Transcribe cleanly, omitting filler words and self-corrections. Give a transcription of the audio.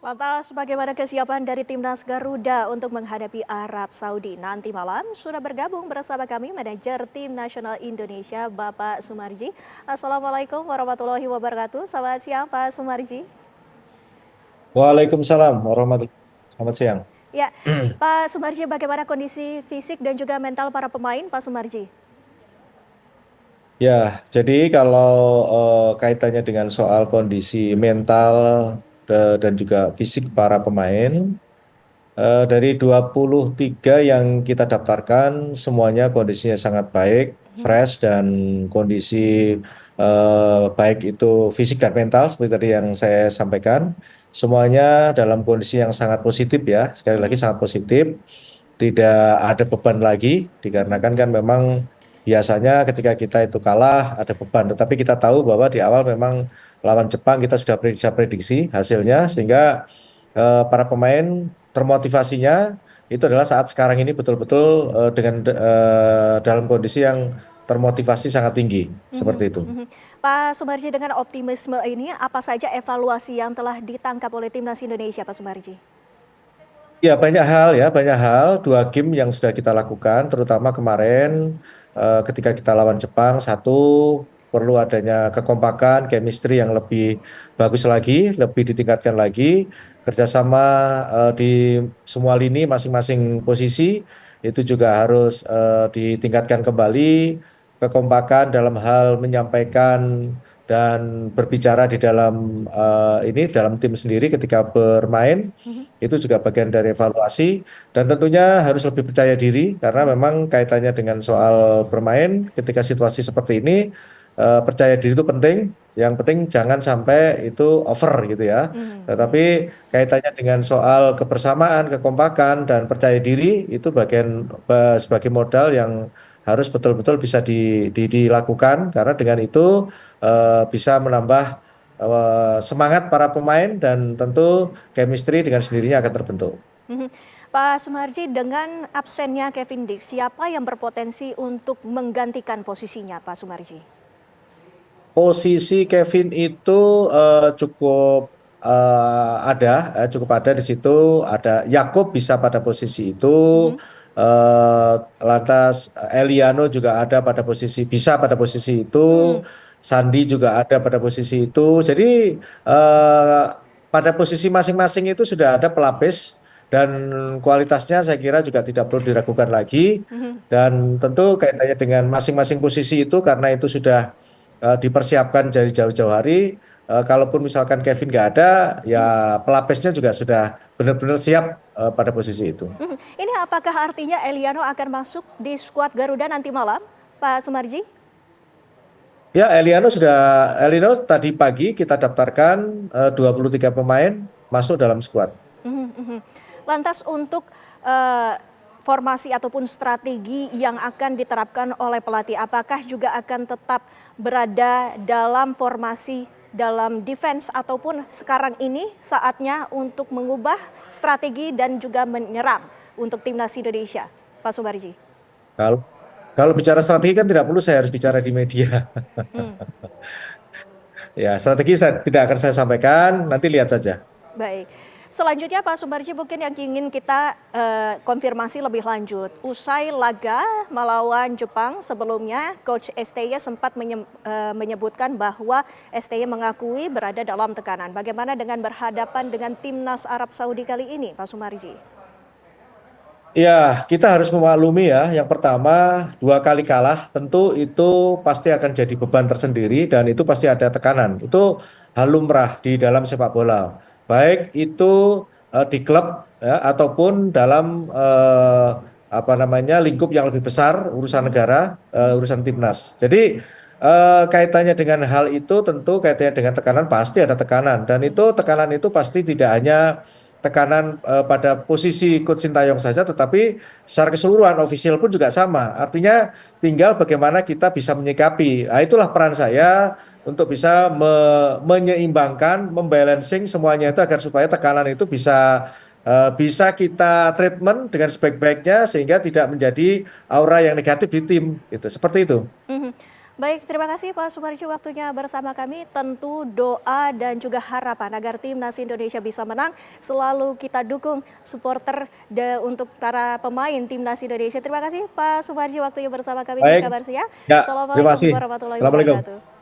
Lantas, bagaimana kesiapan dari timnas Garuda untuk menghadapi Arab Saudi nanti malam? Sudah bergabung bersama kami manajer tim nasional Indonesia, Bapak Sumarji. Assalamualaikum warahmatullahi wabarakatuh. Selamat siang, Pak Sumarji. Waalaikumsalam warahmatullahi wabarakatuh. Selamat siang. Ya, Pak Sumarji, bagaimana kondisi fisik dan juga mental para pemain, Pak Sumarji? Ya, jadi kalau kaitannya dengan soal kondisi mental dan juga fisik para pemain, dari 23 yang kita daftarkan, semuanya kondisinya sangat baik, Mhm. fresh, dan kondisi baik itu fisik dan mental, seperti tadi yang saya sampaikan, semuanya dalam kondisi yang sangat positif ya, sekali lagi Mhm. sangat positif. Tidak ada beban lagi Mhm. dikarenakan kan memang biasanya ketika kita itu kalah ada beban, tetapi kita tahu bahwa di awal memang lawan Jepang kita sudah bisa prediksi hasilnya sehingga para pemain termotivasinya itu adalah saat sekarang ini betul-betul dengan dalam kondisi yang termotivasi sangat tinggi Mhm. seperti itu. Mhm. Pak Sumarji, dengan optimisme ini, apa saja evaluasi yang telah ditangkap oleh timnas Indonesia, Pak Sumarji? Ya, banyak hal ya, banyak hal. Dua game yang sudah kita lakukan, terutama kemarin ketika kita lawan Jepang, satu perlu adanya kekompakan, chemistry yang lebih bagus lagi, lebih ditingkatkan lagi, kerjasama di semua lini masing-masing posisi itu juga harus ditingkatkan kembali, kekompakan dalam hal menyampaikan dan berbicara di dalam ini dalam tim sendiri ketika bermain Mhm. itu juga bagian dari evaluasi dan tentunya harus lebih percaya diri karena Mhm. memang kaitannya dengan soal bermain ketika situasi seperti ini percaya diri itu penting. Yang penting jangan sampai itu over gitu ya. Mhm. Tetapi Mhm. kaitannya dengan soal kebersamaan, kekompakan dan percaya diri itu bagian sebagai modal yang harus betul-betul bisa dilakukan karena dengan itu bisa menambah semangat para pemain dan tentu chemistry dengan sendirinya akan terbentuk. Mhm. Pak Sumarji, dengan absennya Kevin Dix, siapa yang berpotensi untuk menggantikan posisinya, Pak Sumarji? Posisi Kevin itu cukup cukup ada di situ. Ada Yakob bisa pada posisi itu. Mhm. eh, Lantas Eliano juga ada pada posisi bisa pada posisi itu. Mhm. Sandi juga ada pada posisi itu. Jadi eh, pada posisi masing-masing itu sudah ada pelapis dan kualitasnya saya kira juga tidak perlu diragukan lagi. Mhm. Dan tentu kaitannya dengan masing-masing posisi itu karena itu sudah dipersiapkan dari jauh-jauh hari. Kalaupun misalkan Kevin nggak ada, ya Mhm. pelapisnya juga sudah benar-benar siap pada posisi itu. Mhm. Ini apakah artinya Eliano akan masuk di skuad Garuda nanti malam, Pak Sumarji? Ya, Eliano tadi pagi kita daftarkan 23 pemain masuk dalam skuad. Mhm. Mhm. Lantas untuk eh, formasi ataupun strategi yang akan diterapkan oleh pelatih, apakah juga akan tetap berada dalam formasi dalam defense ataupun sekarang ini saatnya untuk mengubah strategi dan juga menyerang untuk timnas Indonesia, Pak Sumarji? Kalau kalau bicara strategi kan tidak perlu saya harus bicara di media. Hmm. Ya, strategi tidak akan saya sampaikan, nanti lihat saja. Baik. Selanjutnya Pak Sumarji, mungkin yang ingin kita konfirmasi lebih lanjut. Usai laga melawan Jepang sebelumnya, Coach STY sempat menyebutkan bahwa STY mengakui berada dalam tekanan. Bagaimana dengan berhadapan dengan timnas Arab Saudi kali ini, Pak Sumarji? Ya, kita harus memaklumi ya. Yang pertama, dua kali kalah tentu itu pasti akan jadi beban tersendiri dan itu pasti ada tekanan. Itu hal lumrah di dalam sepak bola. Baik itu di klub ya, ataupun dalam apa namanya lingkup yang lebih besar, urusan Mhm. negara, Mhm. urusan timnas. Jadi kaitannya dengan hal itu tentu kaitannya dengan tekanan pasti ada tekanan dan itu Mhm. tekanan itu pasti tidak hanya tekanan pada posisi Coach Sintayong saja, tetapi secara keseluruhan ofisial pun juga sama. Artinya tinggal bagaimana kita bisa menyikapi. Nah, itulah peran saya untuk bisa menyeimbangkan, membalancing semuanya itu agar supaya tekanan itu bisa kita treatment dengan sebaik-baiknya sehingga tidak menjadi aura yang negatif di tim. Gitu. Seperti itu. Mhm. Baik, terima kasih Pak Sumarji waktunya bersama kami. Tentu doa dan juga harapan agar timnas Indonesia bisa menang selalu kita dukung supporter untuk para pemain timnas Indonesia. Terima kasih Pak Sumarji waktunya bersama kami di Baik, Kabar Siang. ya, terima Assalamualaikum kasih. warahmatullahi Assalamualaikum. wabarakatuh.